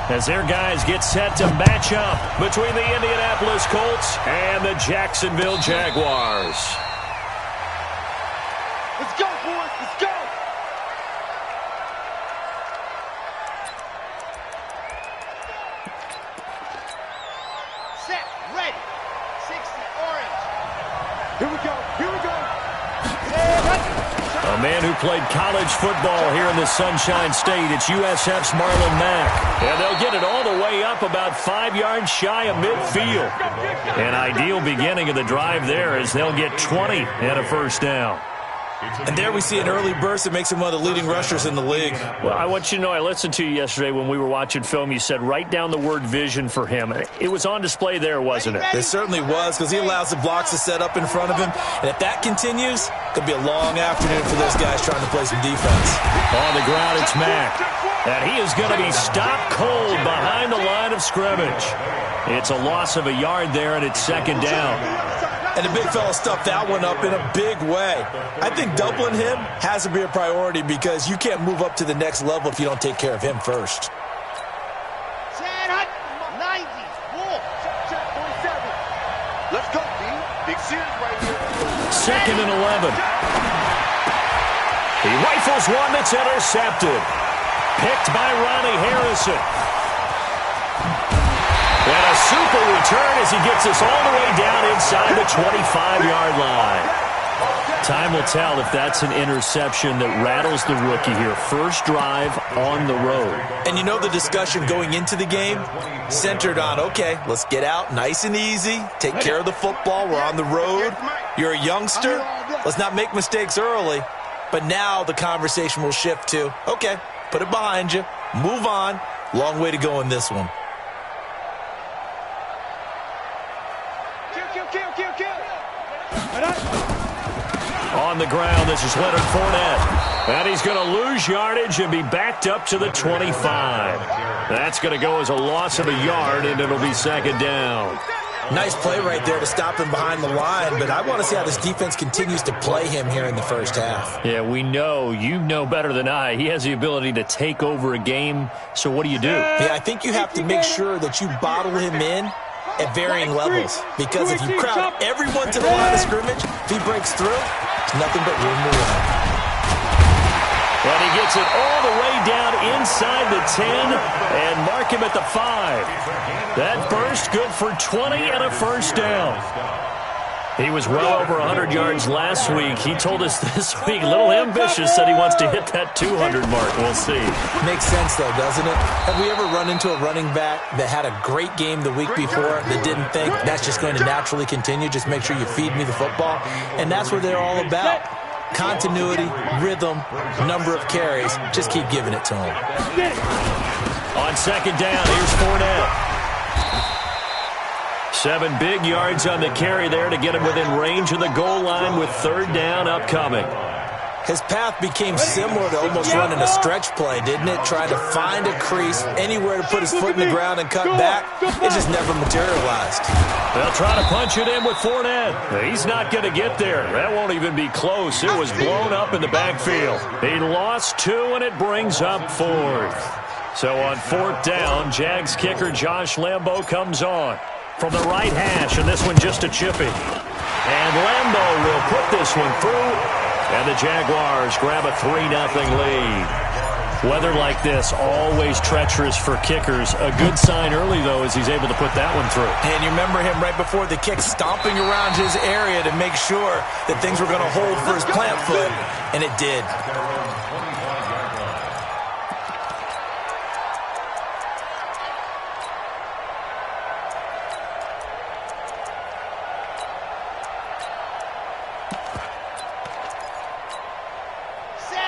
as their guys get set to match up between the Indianapolis Colts and the Jacksonville Jaguars. Let's go, boys. Let's go. Set. Ready. 60 orange. Here we go. Here we go. A man who played college football here in the Sunshine State. It's USF's Marlon Mack. And they'll get it all the way up about 5 yards shy of midfield. An ideal beginning of the drive there as they'll get 20 and a first down. And there we see an early burst that makes him one of the leading rushers in the league. Well, I want you to know, I listened to you yesterday when we were watching film. You said write down the word vision for him. It was on display there, wasn't it? It certainly was, because he allows the blocks to set up in front of him. And if that continues, it could be a long afternoon for those guys trying to play some defense. On the ground, it's Mack. And he is going to be stopped cold behind the line of scrimmage. It's a loss of a yard there, and it's second down. And the big fella stuffed that one up in a big way. I think doubling him has to be a priority because you can't move up to the next level if you don't take care of him first. 90. Wolf. Check 47. Let's go, D. Big series right here. Second and 11. He rifles one that's intercepted. Picked by Ronnie Harrison. And a super return as he gets us all the way down inside the 25-yard line. Time will tell if that's an interception that rattles the rookie here. First drive on the road. And you know the discussion going into the game centered on, okay, let's get out nice and easy, take care of the football, we're on the road. You're a youngster, let's not make mistakes early. But now the conversation will shift to, okay, put it behind you, move on. Long way to go in this one. On the ground, this is Leonard Fournette. And he's going to lose yardage and be backed up to the 25. That's going to go as a loss of a yard, and it'll be second down. Nice play right there to stop him behind the line, but I want to see how this defense continues to play him here in the first half. Yeah, we know. You know better than I. He has the ability to take over a game, so what do you do? Yeah, I think you have to make sure that you bottle him in at varying levels, because if you crowd everyone to the line of scrimmage, if he breaks through, it's nothing but room to run. And he gets it all the way down inside the 10 and mark him at the 5. That burst good for 20 and a first down. He was well over 100 yards last week. He told us this week, a little ambitious, said he wants to hit that 200 mark. We'll see. Makes sense, though, doesn't it? Have we ever run into a running back that had a great game the week before that didn't think that's just going to naturally continue? Just make sure you feed me the football. And that's what they're all about. Continuity, rhythm, number of carries. Just keep giving it to him. On second down, here's Fournette. 7 big yards on the carry there to get him within range of the goal line with third down upcoming. His path became similar to almost running a stretch play, didn't it? Trying to find a crease, anywhere to put his foot in the ground and cut back. It just never materialized. They'll try to punch it in with Fournette. He's not going to get there. That won't even be close. It was blown up in the backfield. He lost 2, and it brings up 4th. So on 4th down, Jags kicker Josh Lambo comes on from the right hash, and this one just a chippy. And Lambo will put this one through, and the Jaguars grab a 3-0 lead. Weather like this, always treacherous for kickers. A good sign early, though, as he's able to put that one through. And you remember him right before the kick stomping around his area to make sure that things were going to hold for his plant foot, and it did.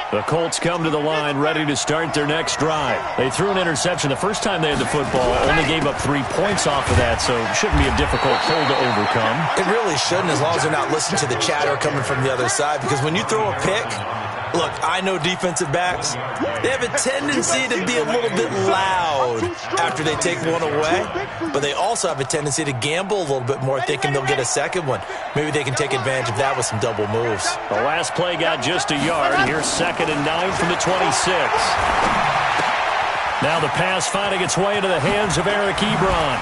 The Colts come to the line ready to start their next drive. They threw an interception the first time they had the football, only gave up 3 points off of that, so it shouldn't be a difficult hole to overcome. It really shouldn't, as long as they're not listening to the chatter coming from the other side, because when you throw a pick, look, I know defensive backs, they have a tendency to be a little bit loud after they take one away, but they also have a tendency to gamble a little bit more, thinking they'll get a second one. Maybe they can take advantage of that with some double moves. The last play got just a yard. Here's 2nd and 9 from the 26. Now the pass finding its way into the hands of Eric Ebron.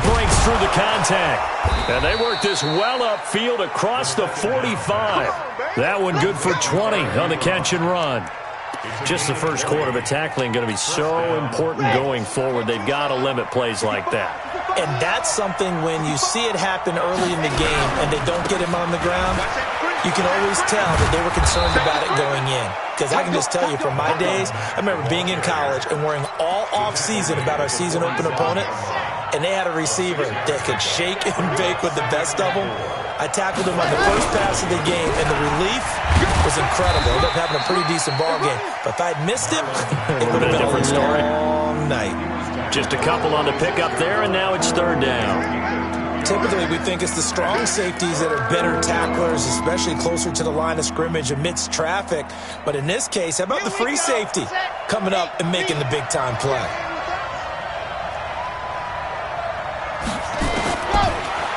Breaks through the contact. And they work this well upfield across the 45. That one good for 20 on the catch and run. Just the first quarter, but tackling going to be so important going forward. They've got to limit plays like that. And that's something when you see it happen early in the game and they don't get him on the ground, you can always tell that they were concerned about it going in. Because I can just tell you from my days, I remember being in college and worrying all off-season about our season open opponent, and they had a receiver that could shake and bake with the best of them. I tackled him on the first pass of the game, and the relief was incredible. Ended up having a pretty decent ball game. But if I'd missed him, it would have been a different story. Long night. Just a couple on the pickup there, and now it's third down. Typically, we think it's the strong safeties that are better tacklers, especially closer to the line of scrimmage amidst traffic. But in this case, how about the free safety coming up and making the big-time play?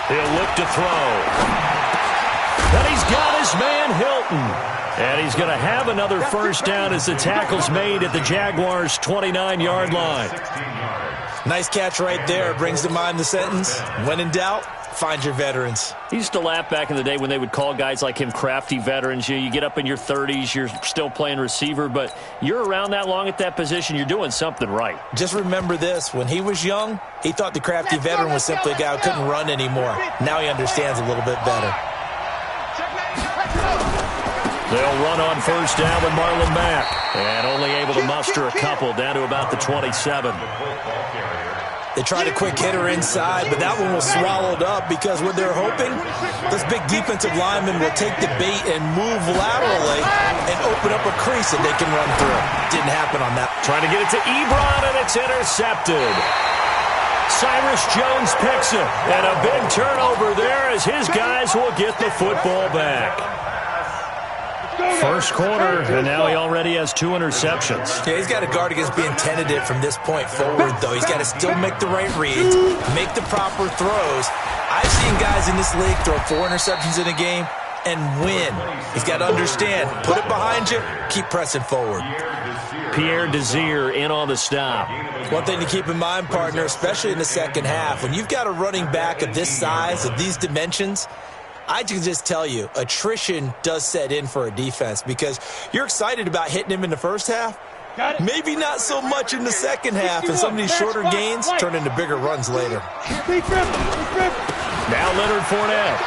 He'll look to throw. And he's got his man Hilton. And he's going to have another first down as the tackle's made at the Jaguars' 29-yard line. Nice catch right there. Brings to mind the sentence, when in doubt, find your veterans. He used to laugh back in the day when they would call guys like him crafty veterans. You get up in your 30s, you're still playing receiver, but you're around that long at that position, you're doing something right. Just remember this. When he was young, he thought the crafty veteran was simply a guy who couldn't run anymore. Now he understands a little bit better. They'll run on first down with Marlon Mack. And only able to muster a couple down to about the 27. They tried a quick hitter inside, but that one was swallowed up because what they're hoping, this big defensive lineman will take the bait and move laterally and open up a crease that they can run through. Didn't happen on that. Trying to get it to Ebron, and it's intercepted. Cyrus Jones picks it, and a big turnover there as his guys will get the football back. First quarter, and now he already has 2 interceptions. Yeah, he's got to guard against being tentative from this point forward, though. He's got to still make the right reads, make the proper throws. I've seen guys in this league throw 4 interceptions in a game and win. He's got to understand, put it behind you, keep pressing forward. Pierre Desir in on the stop. One thing to keep in mind, partner, especially in the second half, when you've got a running back of this size, of these dimensions, I can just tell you, attrition does set in for a defense because you're excited about hitting him in the first half. Maybe not so much in the second half, and some of these shorter gains turn into bigger runs later. Now Leonard Fournette.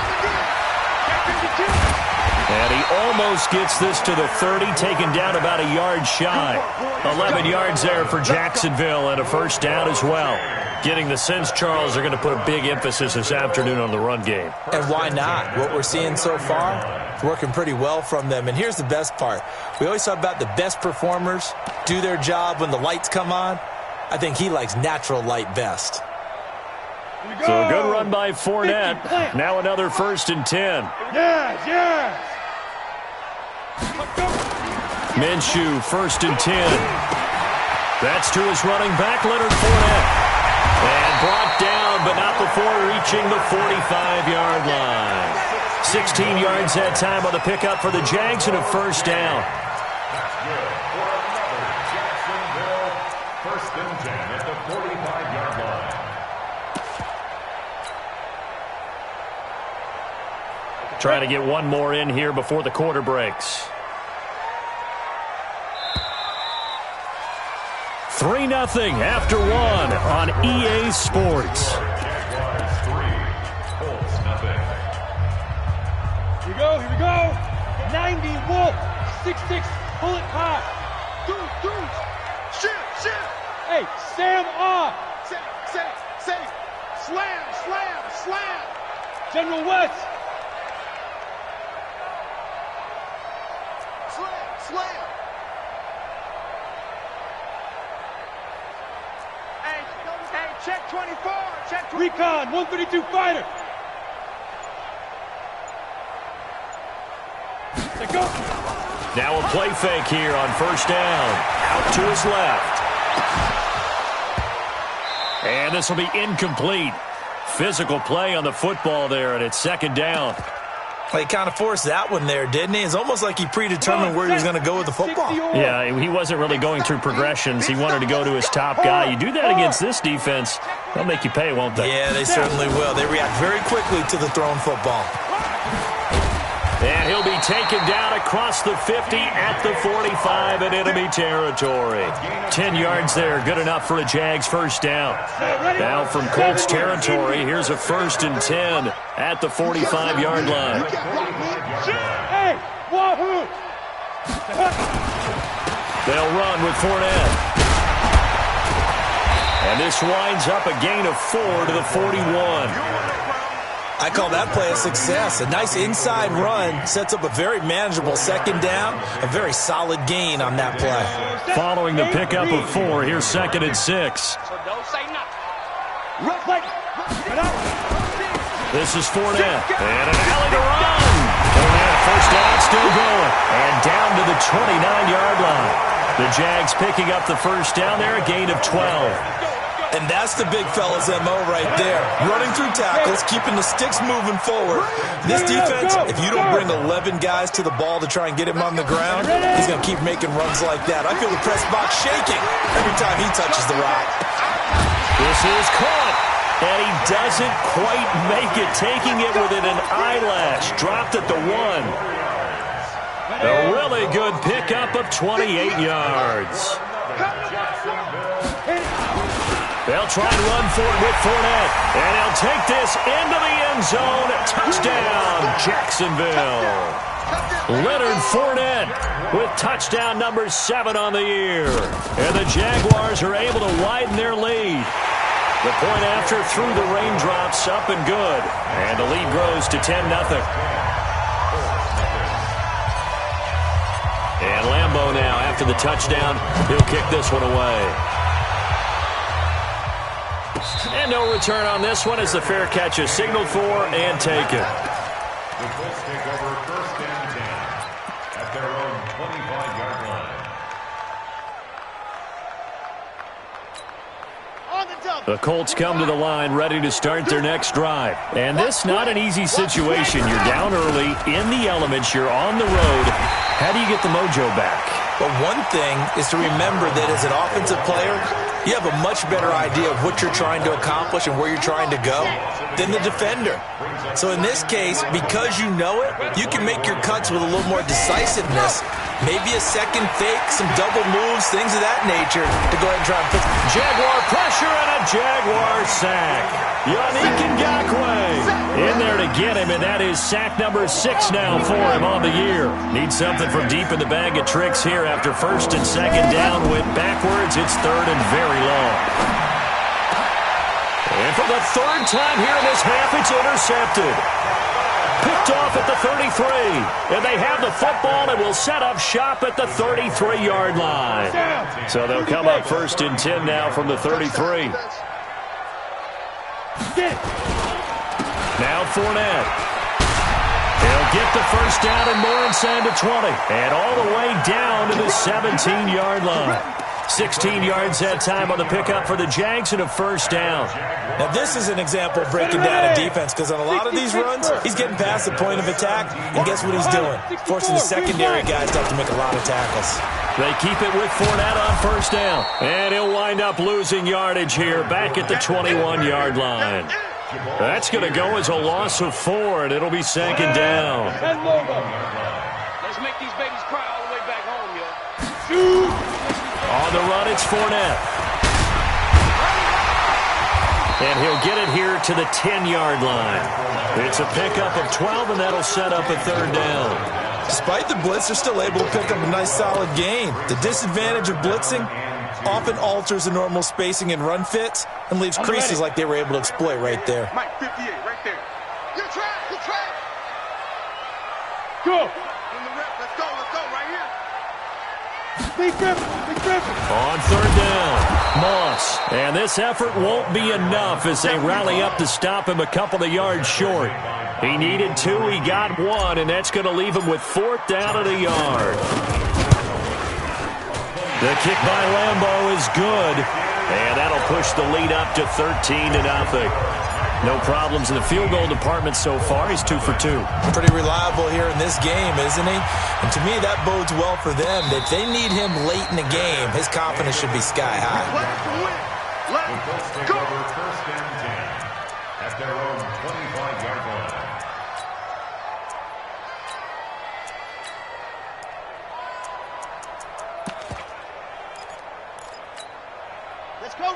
And he almost gets this to the 30, taken down about a yard shy. 11 yards there for Jacksonville and a first down as well. Getting the sense, Charles, are going to put a big emphasis this afternoon on the run game. And why not? What we're seeing so far, it's working pretty well from them. And here's the best part. We always talk about the best performers do their job when the lights come on. I think he likes natural light best. So a good run by Fournette. Now another 1st and 10. Yes. Minshew, 1st and 10. That's to his running back, Leonard Fournette. And brought down, but not before reaching the 45-yard line. 16 yards that time on the pickup for the Jags and a first down. First and 10 at the 45-yard line. Trying to get one more in here before the quarter breaks. 3-0 after 1 on EA Sports. Here we go. 90 Wolf, 6'6", bullet pop. Dude. Shoot. Hey, Sam off. Say. Slam. General West. Slam. Hey, check 24. Recon, 132 fighter. Go. Now a play fake here on first down. Out to his left. And this will be incomplete. Physical play on the football there, and it's second down. He kind of forced that one there, didn't he? It's almost like he predetermined where he was going to go with the football. Yeah, he wasn't really going through progressions. He wanted to go to his top guy. You do that against this defense, they'll make you pay, won't they? Yeah, they certainly will. They react very quickly to the thrown football. And he'll be taken down across the 50 at the 45 in enemy territory. 10 yards there, good enough for a Jags first down. Now from Colts territory, here's a 1st and 10 at the 45-yard line. They'll run with Fournette. And this winds up a gain of 4 to the 41. I call that play a success. A nice inside run sets up a very manageable second down, a very solid gain on that play. Following the pickup of 4, here's 2nd and 6. This is Fournette, and an alley to run. Fournette, first down, still going, and down to the 29-yard line. The Jags picking up the first down there, a gain of 12. And that's the big fella's MO right there. Running through tackles, keeping the sticks moving forward. This defense, if you don't bring 11 guys to the ball to try and get him on the ground, he's going to keep making runs like that. I feel the press box shaking every time he touches the rock. This is caught, and he doesn't quite make it, taking it within an eyelash. Dropped at the 1. A really good pickup of 28 yards. They'll try and run for it with Fournette. And he'll take this into the end zone. Touchdown, Jacksonville. Leonard Fournette with touchdown number 7 on the year. And the Jaguars are able to widen their lead. The point after through the raindrops, up and good. And the lead grows to 10-0. And Lambeau now, after the touchdown, he'll kick this one away. And no return on this one as the fair catch is signaled for and taken. The Colts take over 1st and 10 at their own 25-yard line. The Colts come to the line ready to start their next drive. And this not an easy situation. You're down early, in the elements, you're on the road. How do you get the mojo back? But one thing is to remember that as an offensive player, you have a much better idea of what you're trying to accomplish and where you're trying to go than the defender. So in this case, because you know it, you can make your cuts with a little more decisiveness. Maybe a second fake, some double moves, things of that nature to go ahead and try and put Jaguar pressure and a Jaguar sack. Yannick Ngakoue in there to get him, and that is sack number 6 now for him on the year. Needs something from deep in the bag of tricks here after 1st and 2nd down. Went backwards. It's 3rd and very long. And for the 3rd time here in this half, it's intercepted. Picked off at the 33. And they have the football and will set up shop at the 33-yard line. So they'll come up 1st and 10 now from the 33. Now Fournette. He'll get the first down and more inside the 20. And all the way down to the 17-yard line. 16 yards that time on the pickup for the Jags and a first down. Now this is an example of breaking down a defense, because on a lot of these runs, he's getting past the point of attack, and guess what he's doing? Forcing the secondary guys to have to make a lot of tackles. They keep it with Fournette on first down. And he'll wind up losing yardage here back at the 21-yard line. That's going to go as a loss of 4, and it'll be 2nd down. Let's make these babies cry all the way back home, yo. On the run, it's Fournette. And he'll get it here to the 10-yard line. It's a pickup of 12, and that'll set up a 3rd down. Despite the blitz, they're still able to pick up a nice solid gain. The disadvantage of blitzing often alters the normal spacing and run fits and leaves creases like they were able to exploit right there. Mike 58, right there. You try, you try. Go. In the rep, let's go, right here. On 3rd down, Moss. And this effort won't be enough as they rally up to stop him a couple of yards short. He needed 2, he got 1, and that's going to leave him with 4th down at a yard. The kick by Lambeau is good, and that'll push the lead up to 13-0. No problems in the field goal department so far. He's 2 for 2. Pretty reliable here in this game, isn't he? And to me, that bodes well for them. If they need him late in the game, his confidence should be sky high. Let's go. First and 10 at their own 25-yard line.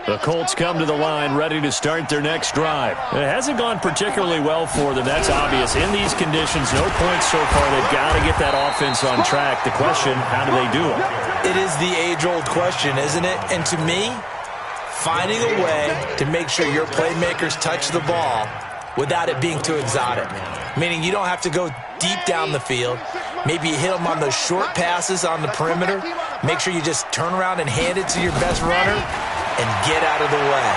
The Colts come to the line ready to start their next drive. It hasn't gone particularly well for them. That's obvious. In these conditions, no points so far. They've got to get that offense on track. The question, how do they do it? It is the age-old question, isn't it? And to me, finding a way to make sure your playmakers touch the ball without it being too exotic. Meaning you don't have to go deep down the field. Maybe you hit them on those short passes on the perimeter. Make sure you just turn around and hand it to your best runner and get out of the way.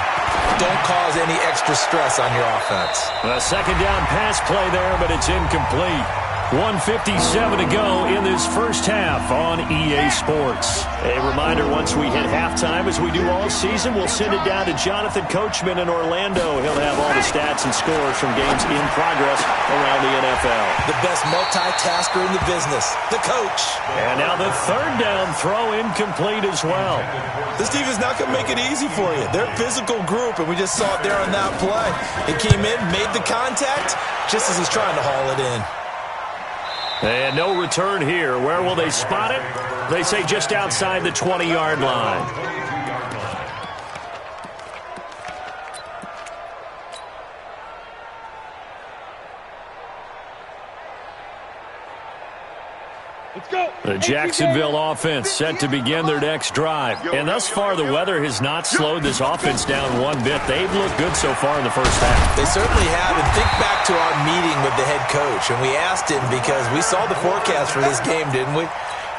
Don't cause any extra stress on your offense. A second down pass play there, but it's incomplete. 1:57 to go in this first half on EA Sports. A reminder, once we hit halftime, as we do all season, we'll send it down to Jonathan Coachman in Orlando. He'll have all the stats and scores from games in progress around the NFL. The best multitasker in the business, the coach. And now the third down throw incomplete as well. This team is not going to make it easy for you. They're a physical group, and we just saw it there on that play. It came in, made the contact, just as he's trying to haul it in. And no return here. Where will they spot it? They say just outside the 20-yard line. The Jacksonville offense set to begin their next drive. And thus far, the weather has not slowed this offense down one bit. They've looked good so far in the first half. They certainly have. And think back to our meeting with the head coach. And we asked him, because we saw the forecast for this game, didn't we?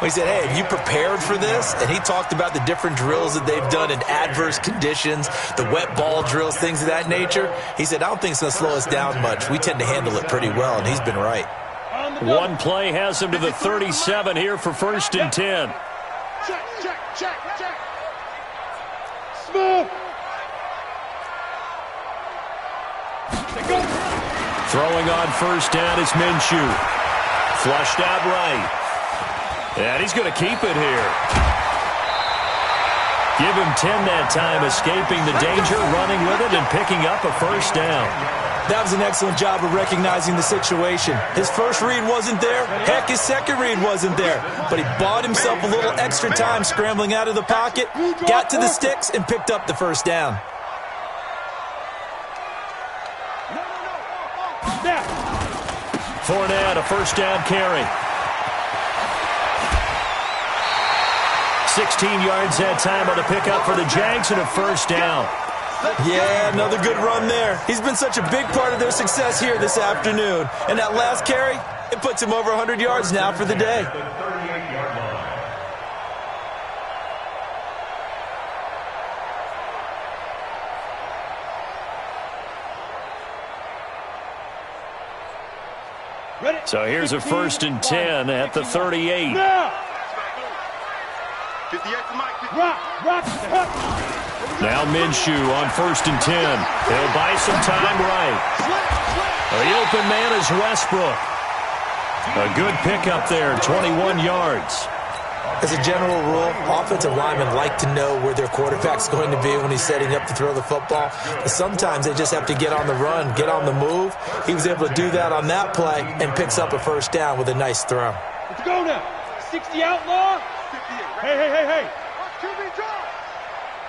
We said, hey, have you prepared for this? And he talked about the different drills that they've done in adverse conditions, the wet ball drills, things of that nature. He said, I don't think it's going to slow us down much. We tend to handle it pretty well, and he's been right. One play has him to the 37 here for 1st and 10. Check. Smooth. Throwing on 1st down is Minshew. Flushed out right. And he's going to keep it here. Give him 10 that time, escaping the danger, running with it, and picking up a 1st down. That was an excellent job of recognizing the situation. His first read wasn't there. Heck, his second read wasn't there. But he bought himself a little extra time scrambling out of the pocket, got to the sticks, and picked up the 1st down. Fournette, a 1st down carry. 16 yards that time on the pickup for the Jags and a 1st down. Yeah, another good run there. He's been such a big part of their success here this afternoon. And that last carry, it puts him over 100 yards now for the day. So here's a 1st and 10 at the 38. Now Minshew on 1st and 10. He'll buy some time right. The open man is Westbrook. A good pickup there, 21 yards. As a general rule, offensive linemen like to know where their quarterback's going to be when he's setting up to throw the football. But sometimes they just have to get on the run, get on the move. He was able to do that on that play and picks up a 1st down with a nice throw. Let's go now. 60 outlaw. Hey.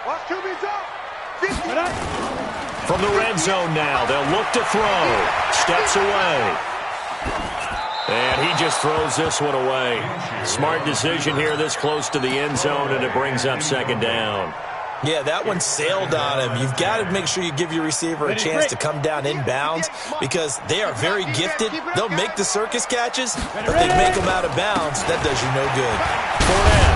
Watch QB drop. From the red zone now, they'll look to throw. Steps away. And he just throws this one away. Smart decision here this close to the end zone, and it brings up 2nd down. Yeah, that one sailed on him. You've got to make sure you give your receiver a chance to come down inbounds because they are very gifted. They'll make the circus catches, but they make them out of bounds. That does you no good. Fournette.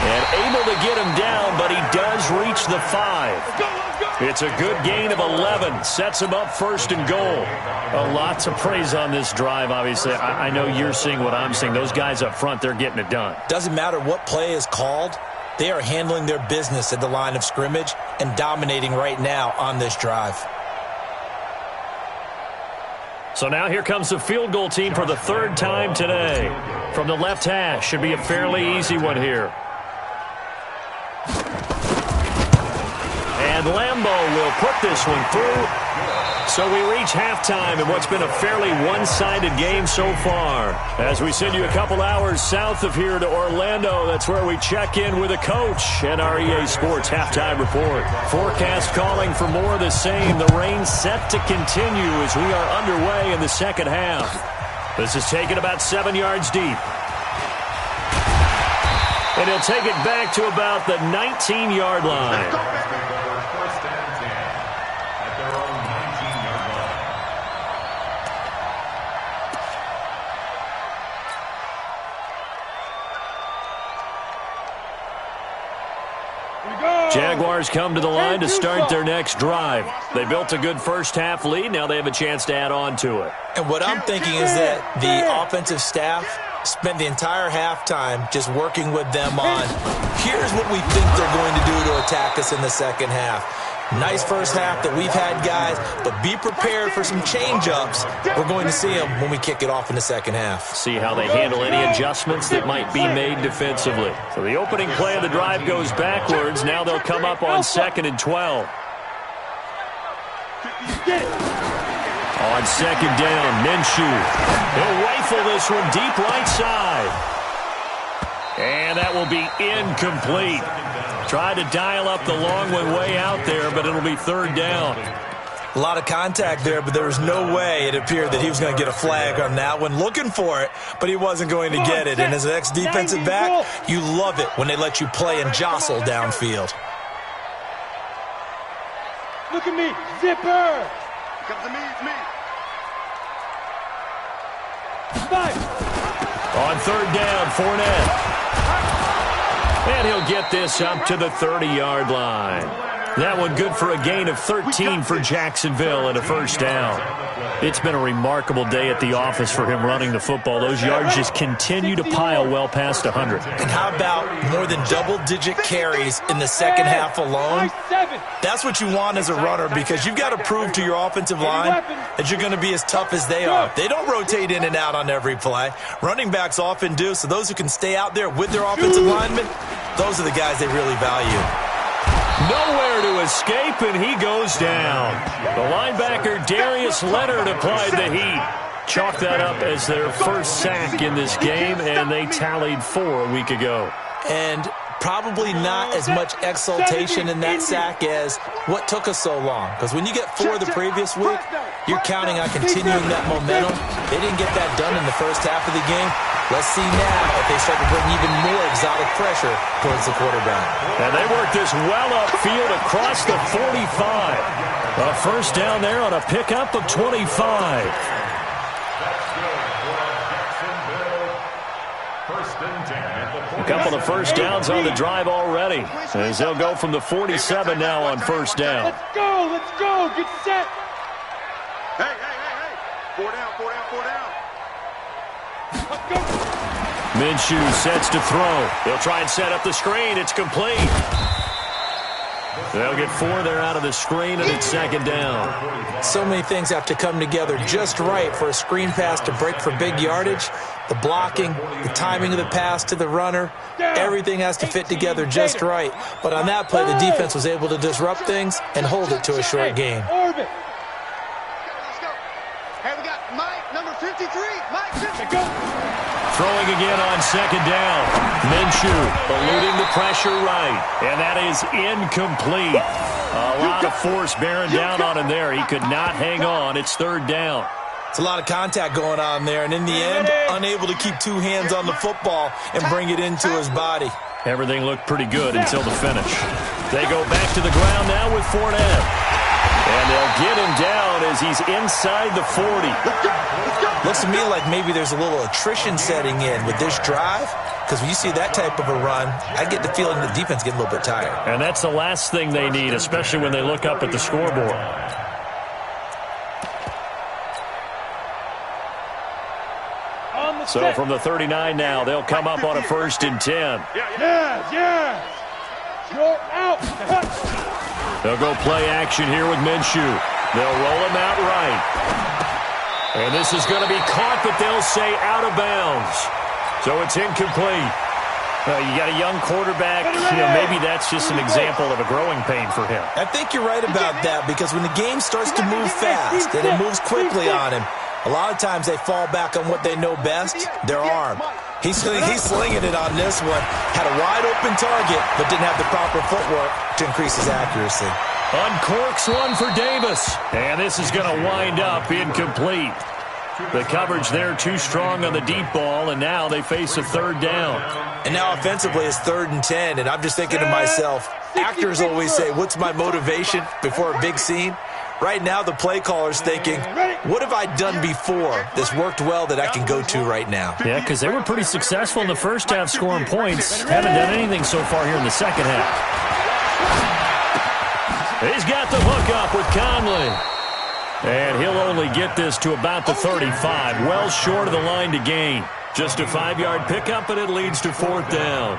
And able to get him down, but he does reach the 5. It's a good gain of 11. Sets him up 1st and goal. Lots of praise on this drive, obviously. I know you're seeing what I'm seeing. Those guys up front, they're getting it done. Doesn't matter what play is called. They are handling their business at the line of scrimmage and dominating right now on this drive. So now here comes the field goal team for the third time today. From the left hash, should be a fairly easy one here. And Lambeau will put this one through. So we reach halftime in what's been a fairly one-sided game so far. As we send you a couple hours south of here to Orlando, that's where we check in with a coach and our EA Sports halftime report. Forecast calling for more of the same. The rain set to continue as we are underway in the second half. This is taken about 7 yards deep. And he'll take it back to about the 19-yard line. Jaguars come to the line to start their next drive. They built a good first-half lead. Now they have a chance to add on to it. And what I'm thinking is that the offensive staff spent the entire halftime just working with them on, here's what we think they're going to do to attack us in the second half. Nice first half that we've had, guys, but be prepared for some change-ups. We're going to see them when we kick it off in the second half. See how they handle any adjustments that might be made defensively. So the opening play of the drive goes backwards. Now they'll come up on 2nd and 12. On second down, Minshew. He'll rifle this one deep right side. And that will be incomplete. Tried to dial up the long one way out there, but it'll be third down. A lot of contact there, but there was no way it appeared that he was going to get a flag on that one. Looking for it, but he wasn't going to get it. And as an ex-defensive back, you love it when they let you play and jostle downfield. Look at me, zipper. Come to me, it's me. On third down, Fournette. And he'll get this up to the 30-yard line. That one good for a gain of 13 for Jacksonville and a first down. It's been a remarkable day at the office for him running the football. Those yards just continue to pile well past 100. And how about more than double-digit carries in the second half alone? That's what you want as a runner, because you've got to prove to your offensive line that you're going to be as tough as they are. They don't rotate in and out on every play. Running backs often do, so those who can stay out there with their offensive linemen, those are the guys they really value. Nowhere to escape, and he goes down. The linebacker, Darius Leonard, applied the heat. Chalk that up as their first sack in this game, and they tallied 4 a week ago. And probably not as much exultation in that sack as what took us so long. Because when you get 4 the previous week, you're counting on continuing that momentum. They didn't get that done in the first half of the game. Let's see now if they start to bring even more exotic pressure towards the quarterback. And they work this well upfield across the 45. A first down there on a pickup of 25. A couple of first downs on the drive already, as they'll go from the 47 now on first down. Let's go, get set. Hey. 4 down. Let's go. Minshew sets to throw. They'll try and set up the screen. It's complete. They'll get 4 there out of the screen, and it's second down. So many things have to come together just right for a screen pass to break for big yardage. The blocking, the timing of the pass to the runner, everything has to fit together just right. But on that play, the defense was able to disrupt things and hold it to a short gain. Let's go. Hey, we got Mike, number 53. Mike, 53. Throwing again on second down. Minshew eluding the pressure right. And that is incomplete. A lot of force bearing down on him there. He could not hang on. It's third down. It's a lot of contact going on there. And in the end, unable to keep 2 hands on the football and bring it into his body. Everything looked pretty good until the finish. They go back to the ground now with Fournette. And they'll get him down as he's inside the 40. Looks to me like maybe there's a little attrition setting in with this drive, because when you see that type of a run, I get the feeling the defense getting a little bit tired. And that's the last thing they need, especially when they look up at the scoreboard. So from the 39 now, they'll come up on a 1st and 10. Yeah. Short out. They'll go play action here with Minshew. They'll roll him out right. And this is going to be caught, but they'll say out of bounds. So it's incomplete. You got a young quarterback. Maybe that's just an example of a growing pain for him. I think you're right about that, because when the game starts to move fast and it moves quickly on him, a lot of times they fall back on what they know best, their arm. He's slinging it on this one. Had a wide-open target, but didn't have the proper footwork to increase his accuracy. Uncorks one for Davis. And this is going to wind up incomplete. The coverage there too strong on the deep ball, and now they face a third down. And now offensively it's 3rd and 10, and I'm just thinking to myself, actors always say, what's my motivation before a big scene? Right now the play caller's thinking, what have I done before that's worked well that I can go to right now? Yeah, because they were pretty successful in the first half scoring points. Haven't done anything so far here in the second half. He's got the hook up with Conley. And he'll only get this to about the 35, well short of the line to gain. Just a 5-yard pickup, and it leads to 4th down.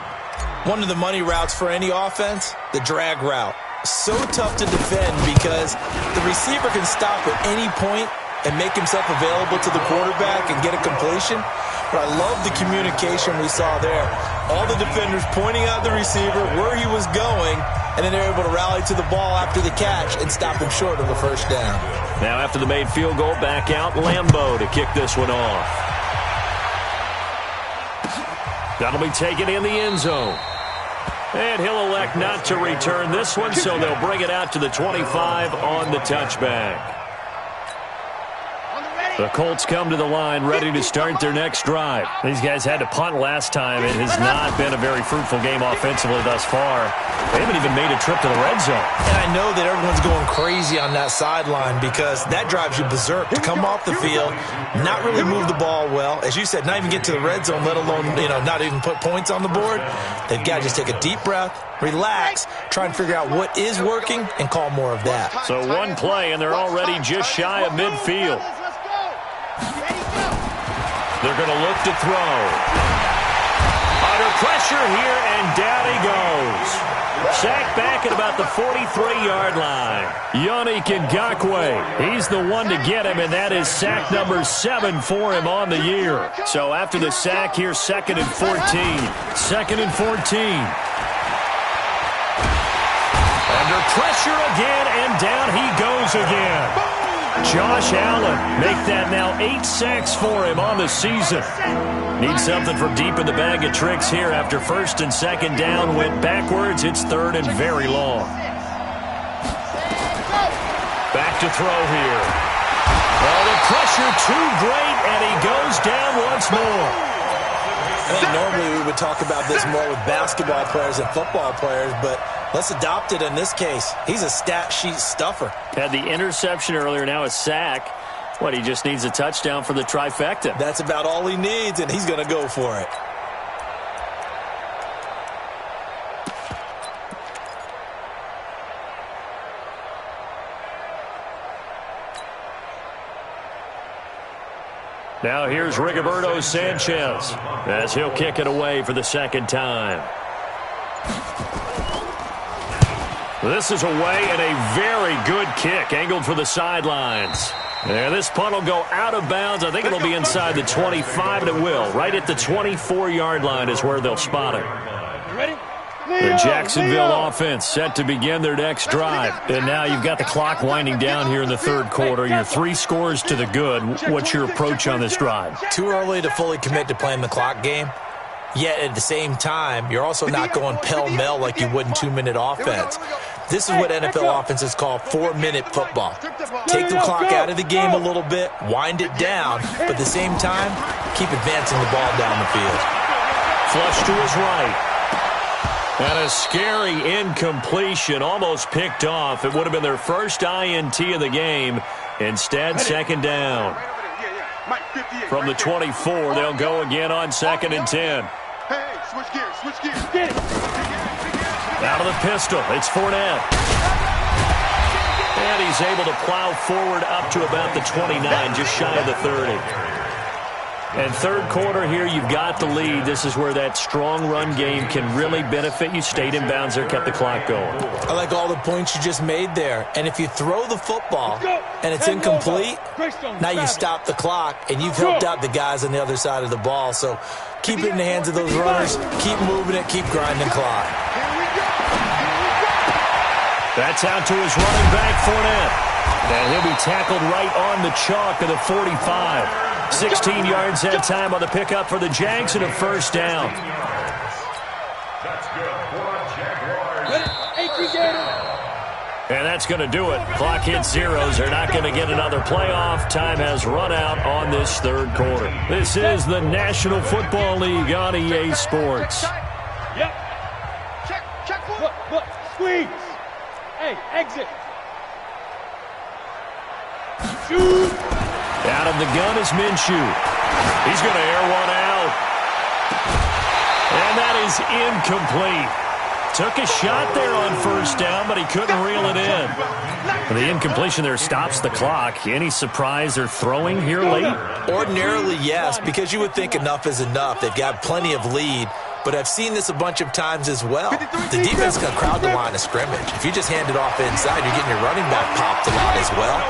One of the money routes for any offense, the drag route. So tough to defend because the receiver can stop at any point and make himself available to the quarterback and get a completion. But I love the communication we saw there. All the defenders pointing out the receiver, where he was going, and then they're able to rally to the ball after the catch and stop him short of the 1st down. Now after the made field goal, back out Lambeau to kick this one off. That'll be taken in the end zone. And he'll elect not to return this one, so they'll bring it out to the 25 on the touchback. The Colts come to the line ready to start their next drive. These guys had to punt last time. It has not been a very fruitful game offensively thus far. They haven't even made a trip to the red zone. And I know that everyone's going crazy on that sideline because that drives you berserk to come off the field, not really move the ball well. As you said, not even get to the red zone, let alone, not even put points on the board. They've got to just take a deep breath, relax, try and figure out what is working, and call more of that. So one play, and they're already just shy of midfield. They're going to look to throw. Under pressure here, and down he goes. Sacked back at about the 43-yard line. Yannick Ngakoue, he's the one to get him, and that is sack number 7 for him on the year. So after the sack here, 2nd and 14. 2nd and 14. Under pressure again, and down he goes again. Josh Allen, make that now 8 sacks for him on the season. Needs something from deep in the bag of tricks here after 1st and 2nd down. Went backwards. It's 3rd and very long. Back to throw here. Well, the pressure too great, and he goes down once more. I think normally we would talk about this more with basketball players and football players, but let's adopt it in this case. He's a stat sheet stuffer. Had the interception earlier, now a sack. What, he just needs a touchdown for the trifecta. That's about all he needs, and he's going to go for it. Now here's Rigoberto Sanchez as he'll kick it away for the 2nd time. This is away, and a very good kick angled for the sidelines. And this punt will go out of bounds. I think it'll be inside the 25, and it will. Right at the 24-yard line is where they'll spot it. Ready? The Jacksonville offense set to begin their next drive. And now you've got the clock winding down here in the 3rd quarter. You're 3 scores to the good. What's your approach on this drive? Too early to fully commit to playing the clock game. Yet at the same time, you're also not going pell-mell like you would in 2-minute offense. This is what NFL offenses call 4-minute football. Take the clock out of the game a little bit, wind it down, but at the same time, keep advancing the ball down the field. Flush to his right. And a scary incompletion, almost picked off. It would have been their first INT of the game. Instead, 2nd down. From the 24, they'll go again on 2nd and 10. Hey, switch gears. Out of the pistol, it's Fournette. And he's able to plow forward up to about the 29, just shy of the 30. And third quarter here, you've got the lead. This is where that strong run game can really benefit you. Stayed in bounds there, kept the clock going. I like all the points you just made there. And if you throw the football and it's incomplete, now you stop the clock, and you've helped out the guys on the other side of the ball. So keep it in the hands of those runners. Keep moving it. Keep grinding clock. That's out to his running back, Fournette. And he'll be tackled right on the chalk of the 45. 16 yards that time on the pickup for the Jags and a first down. That's good for Jaguars. And that's going to do it. Clock hits zeros. They're not going to get another playoff. Time has run out on this third quarter. This is the National Football League on EA Sports. Yep. Check. Look. Squeeze. Hey, exit. Shoot. Out of the gun is Minshew. He's going to air one out. And that is incomplete. Took a shot there on first down, but he couldn't reel it in. The incompletion there stops the clock. Any surprise they're throwing here late? Ordinarily, yes, because you would think enough is enough. They've got plenty of lead. But I've seen this a bunch of times as well. The defense can crowd the line of scrimmage. If you just hand it off inside, you're getting your running back popped a lot as well.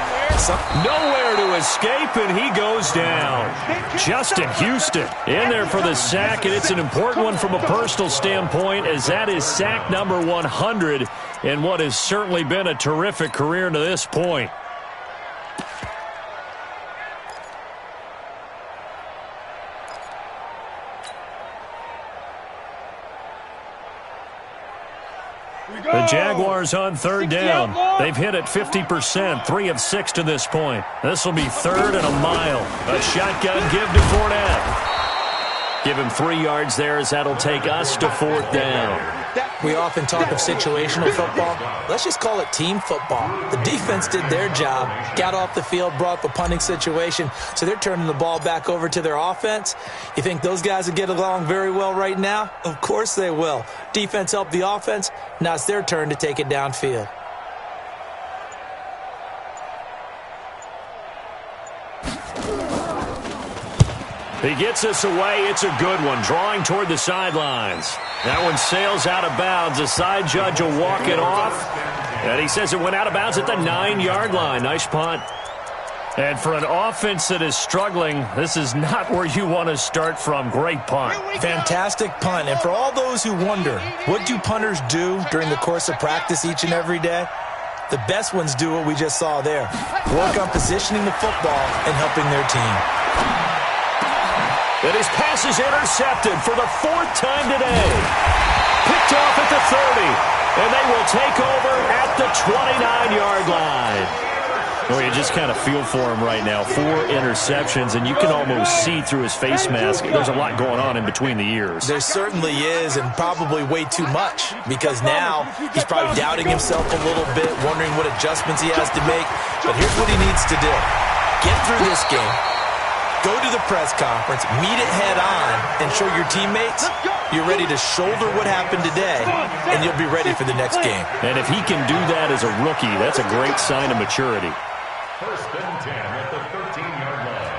Nowhere to escape, and he goes down. Justin Houston in there for the sack, and it's an important one from a personal standpoint, as that is sack number 100 in what has certainly been a terrific career to this point. The Jaguars on third down. They've hit it 50%, 3 of 6 to this point. This will be third and a mile. A shotgun give to Fournette. Give him 3 yards there, as that'll take us to fourth down. We often talk of situational football. Let's just call it team football. The defense did their job, got off the field, brought up a punting situation, so they're turning the ball back over to their offense. You think those guys will get along very well right now? Of course they will. Defense helped the offense. Now it's their turn to take it downfield. He gets us away. It's a good one. Drawing toward the sidelines. That one sails out of bounds. The side judge will walk it off. And he says it went out of bounds at the 9-yard line. Nice punt. And for an offense that is struggling, this is not where you want to start from. Great punt. Fantastic punt. And for all those who wonder, what do punters do during the course of practice each and every day? The best ones do what we just saw there. Work on positioning the football and helping their team. And his pass is intercepted for the 4th time today. Picked off at the 30. And they will take over at the 29-yard line. Well, you just kind of feel for him right now. 4 interceptions, and you can almost see through his face mask. There's a lot going on in between the ears. There certainly is, and probably way too much, because now he's probably doubting himself a little bit, wondering what adjustments he has to make. But here's what he needs to do. Get through this game. Go to the press conference, meet it head on, and show your teammates you're ready to shoulder what happened today, and you'll be ready for the next game. And if he can do that as a rookie, that's a great sign of maturity. First and 10 at the 13-yard line.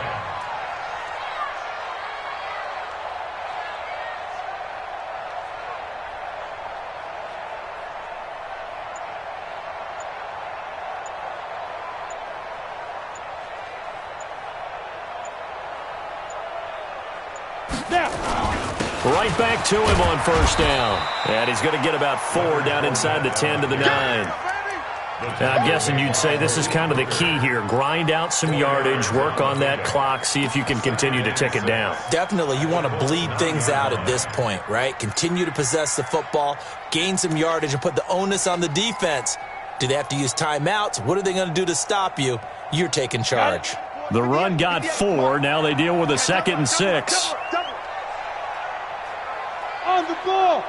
Right back to him on first down. And he's going to get about 4 down inside the 10 to the 9. I'm guessing you'd say this is kind of the key here. Grind out some yardage, work on that clock, see if you can continue to tick it down. Definitely. You want to bleed things out at this point, right? Continue to possess the football, gain some yardage, and put the onus on the defense. Do they have to use timeouts? What are they going to do to stop you? You're taking charge. The run got 4. Now they deal with a 2nd and 6. On the ball.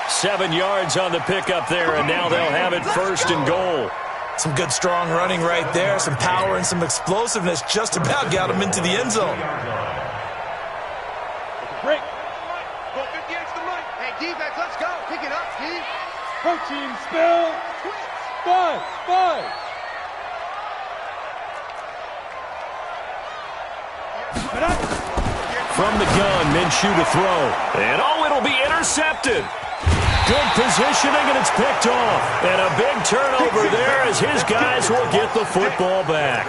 7 yards on the pickup there, and now they'll have it 1st and goal. Some good, strong running right there. Some power and some explosiveness just about got him into the end zone. Break. Go 50 extra money. Hey, defense, let's go. Pick it up, Steve. Coaching spell. From the gun, Minshew to throw. And it'll be intercepted. Good positioning, and it's picked off. And a big turnover there as his guys will get the football back.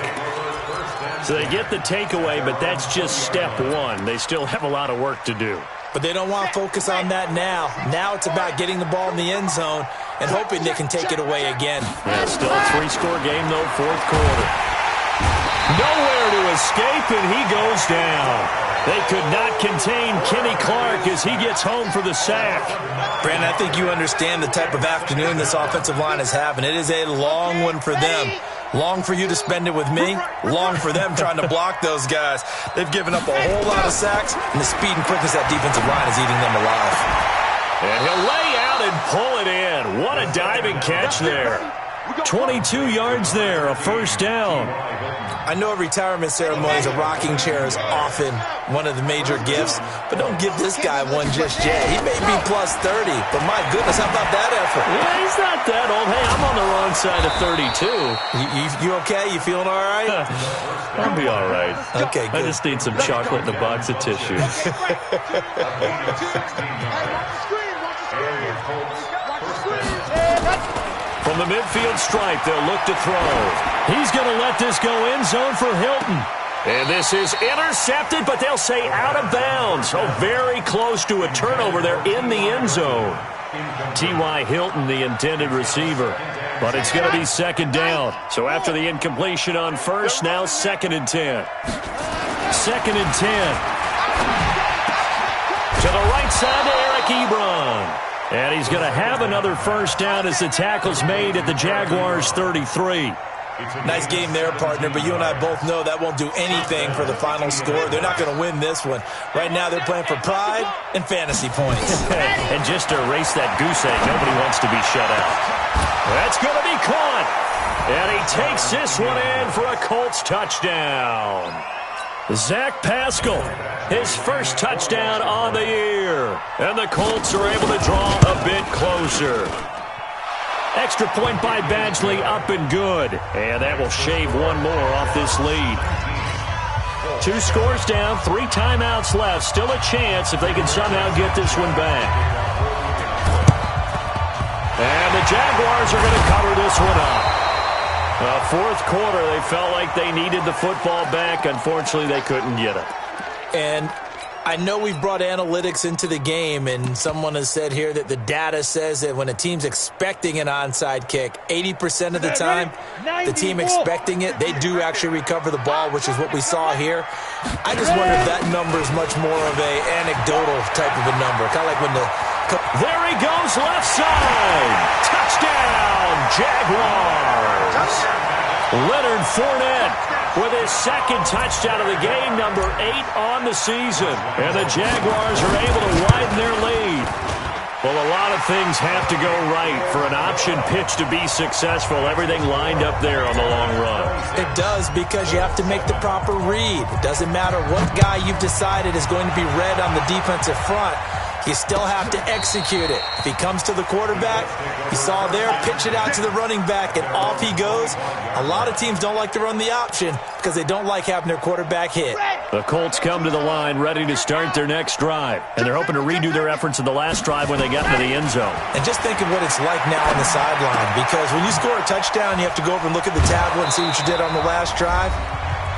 So they get the takeaway, but that's just step one. They still have a lot of work to do. But they don't want to focus on that now. Now it's about getting the ball in the end zone and hoping they can take it away again. Yeah, still a 3-score game, though, fourth quarter. Nowhere to escape, and he goes down. They could not contain Kenny Clark as he gets home for the sack. Brandon, I think you understand the type of afternoon this offensive line is having. It is a long one for them. Long for you to spend it with me. Long for them trying to block those guys. They've given up a whole lot of sacks, and the speed and quickness of that defensive line is eating them alive. And he'll lay out and pull it in. What a diving catch there. 22 yards there, a first down. I know at retirement ceremonies, a rocking chair is often one of the major gifts, but don't give this guy one just yet. He may be plus 30, but my goodness, how about that effort? Yeah, he's not that old. Hey, I'm on the wrong side of 32. You okay? You feeling all right? I'll be all right. Okay, good. I just need some chocolate and a box of tissues. From the midfield stripe, they'll look to throw. He's going to let this go end zone for Hilton. And this is intercepted, but they'll say out of bounds. So very close to a turnover there in the end zone. T.Y. Hilton, the intended receiver. But it's going to be second down. So after the incompletion on first, now second and 10. Second and 10. To the right side to Eric Ebron. And he's going to have another first down as the tackle's made at the Jaguars' 33. Nice game there, partner, but you and I both know that won't do anything for the final score. They're not going to win this one. Right now they're playing for pride and fantasy points. And just to erase that goose egg, nobody wants to be shut out. That's going to be caught. And he takes this one in for a Colts touchdown. Zach Pascal, his first touchdown on the year. And the Colts are able to draw a bit closer. Extra point by Badgley, up and good. And that will shave one more off this lead. 2 scores down, 3 timeouts left. Still a chance if they can somehow get this one back. And the Jaguars are going to cover this one up. Fourth quarter, they felt like they needed the football back. Unfortunately, they couldn't get it. And I know we've brought analytics into the game, and someone has said here that the data says that when a team's expecting an onside kick, 80% of the time, the team expecting it, they do actually recover the ball, which is what we saw here. I just wonder if that number is much more of a anecdotal type of a number. Kind of like when the... There he goes, left side. Touchdown, Jaguars. Leonard Fournette with his second touchdown of the game, number 8 on the season. And the Jaguars are able to widen their lead. Well, a lot of things have to go right for an option pitch to be successful. Everything lined up there on the long run. It does, because you have to make the proper read. It doesn't matter what guy you've decided is going to be read on the defensive front. You still have to execute it. If he comes to the quarterback, you saw there, pitch it out to the running back, and off he goes. A lot of teams don't like to run the option because they don't like having their quarterback hit. The Colts come to the line ready to start their next drive, and they're hoping to redo their efforts in the last drive when they got into the end zone. And just think of what it's like now on the sideline, because when you score a touchdown, you have to go over and look at the tablet and see what you did on the last drive.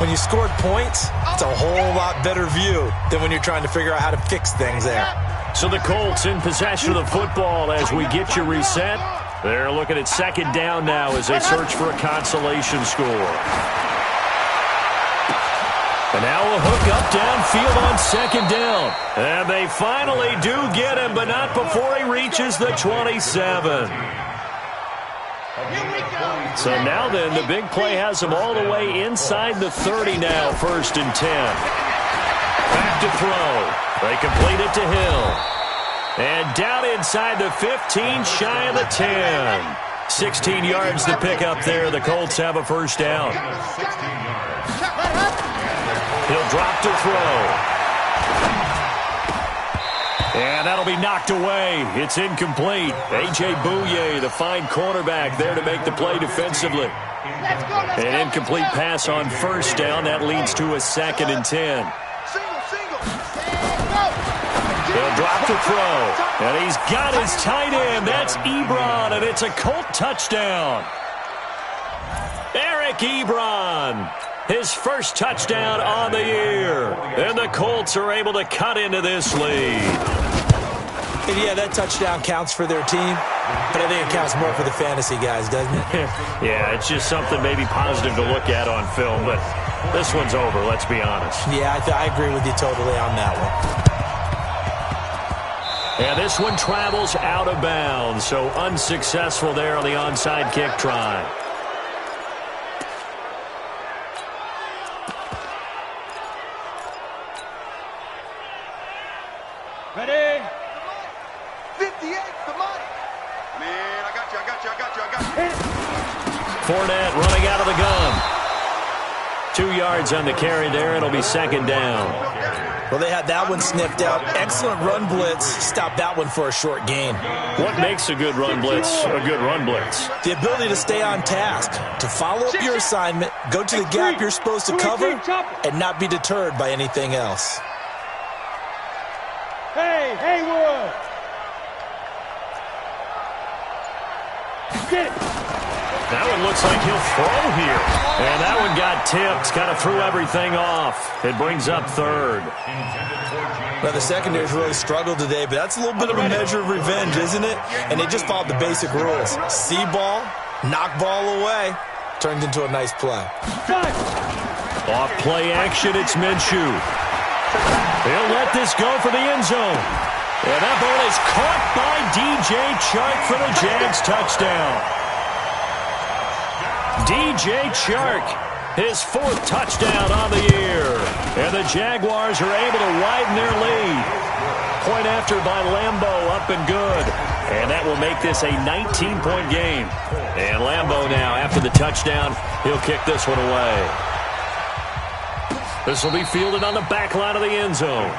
When you scored points, it's a whole lot better view than when you're trying to figure out how to fix things there. So the Colts in possession of the football as we get you reset. They're looking at second down now as they search for a consolation score. And now a hook up downfield on second down. And they finally do get him, but not before he reaches the 27. So now then, the big play has him all the way inside the 30 now, first and 10. Back to throw. They complete it to Hill. And down inside the 15, shy of the 10. 16 yards to pick up there. The Colts have a first down. He'll drop to throw. And that'll be knocked away. It's incomplete. A.J. Bouye, the fine cornerback, there to make the play defensively. An incomplete pass on first down. That leads to a 2nd and 10. He'll drop to throw. And he's got his tight end. That's Ebron, and it's a Colt touchdown. Eric Ebron, his first touchdown on the year. And the Colts are able to cut into this lead. And yeah, that touchdown counts for their team, but I think it counts more for the fantasy guys, doesn't it? Yeah, it's just something maybe positive to look at on film, but this one's over, let's be honest. Yeah, I agree with you totally on that one. And this one travels out of bounds, so unsuccessful there on the onside kick try. Ready? 58, come on. Man, I got you. Fournette running out of the gun. 2 yards on the carry there. It'll be 2nd down. Well, they had that one sniffed out. Excellent run blitz. Stopped that one for a short gain. What makes a good run blitz a good run blitz? The ability to stay on task, to follow up your assignment, go to the gap you're supposed to cover, and not be deterred by anything else. Hey, Haywood. Get it. That one looks like he'll throw here. And that one got tipped. Kind of threw everything off. It brings up 3rd. Well, the secondary's really struggled today, but that's a little bit of a measure of revenge, isn't it? And they just followed the basic rules. See ball, knock ball away. Turned into a nice play. Off play action, it's Minshew. He'll let this go for the end zone. And that ball is caught by DJ Chark for the Jags touchdown. DJ Chark, his 4th touchdown on the year. And the Jaguars are able to widen their lead. Point after by Lambeau, up and good. And that will make this a 19-point game. And Lambeau now, after the touchdown, he'll kick this one away. This will be fielded on the back line of the end zone.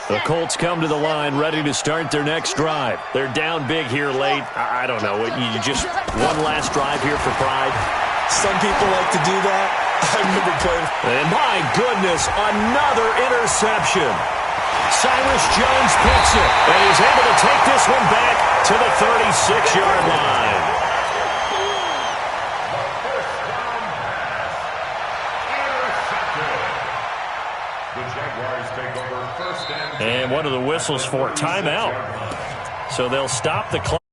The Colts come to the line ready to start their next drive. They're down big here late. I don't know. You just one last drive here for pride? Some people like to do that. I remember playing. And my goodness, another interception. Cyrus Jones picks it, and he's able to take this one back to the 36-yard line. And what are the whistles for? Timeout. So they'll stop the clock.